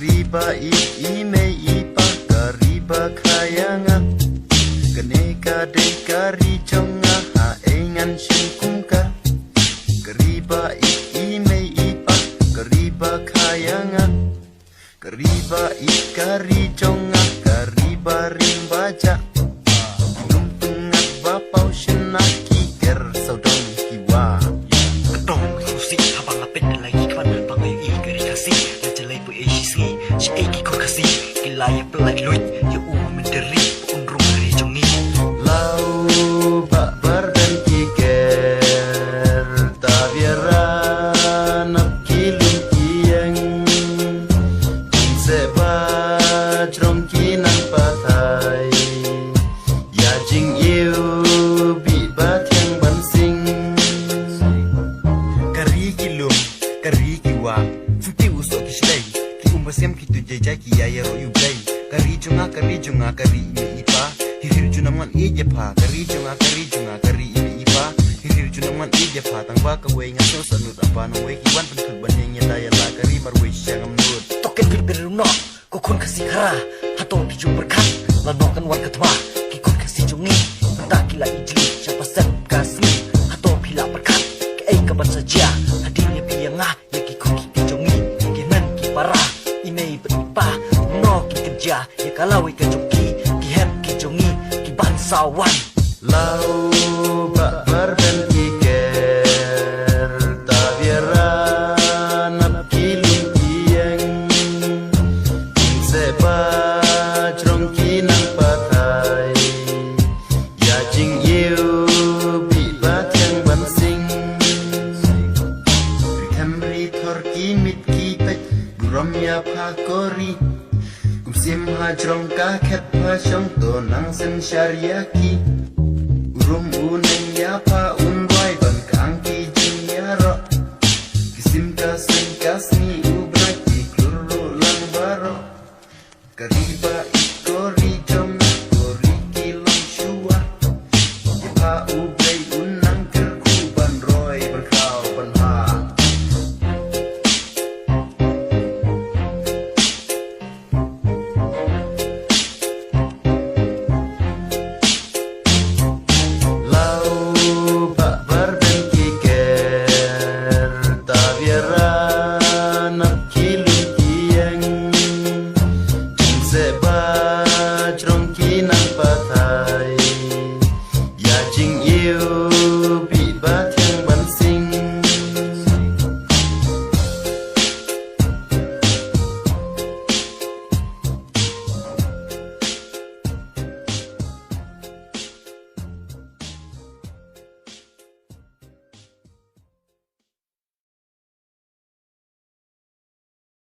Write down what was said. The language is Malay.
Kariba ime ipa kariba kayanga Ganeka de kari chonga ha engan shingkungka Kariba ime ipa kariba kayanga Kariba kari chonga kariba rimbaja Tungtungat bapau shenaki ger saudong kiwa Ketong susi habang apit na lagi kapan pangayo ikari kasi Najalay po si eki ko kasi kilaya pelai luit ya menteri unrung hari jongi Lau bak berdan kiker tabiaran ap kilung kieng Seba jrong kinang patai Ya jing iu bi batyang bansing Kari kilung kari kiwa Futi usok kishlay Umbasem kitu jajai ki ya ro yublay kari junga kari ime ipa hirir junaman ije pa kari junga kari ime ipa hirir junaman ije pa tang ba ka we ngaso sanut apa no we ki wan pentut banyeng daya la kari marwe syangam nut token biruno kokon kasi kara hato biju berkat lanokan war ketwa kikon kasi jongi mentakila ijli siapa sep kasmi hato pila berkat ke kaban saja hadinya piangah ya kikon ki jongi kenan ki parah ime beripa no ki kerja ya kalau ke joki ki hem ki jongi ki bansawan lau bak berben kiker tabiaran ap kilung kieng seba jrong kinang patai ya jing iu bi batyang bansing Rikamri torki mit kipet burom ya pakori Kumsim hajrong kaket pasyong tonang sen syariaki Urum uneng ya pa unwai ban kangki jing ya ro Kisim kaseng kasni ubrak ikluru lang baro Kariba ikori jong kori kilong syua Ya pa ubay unang kerku ban roy berkau ban ha Seba jrong kinang patai Ya jing iu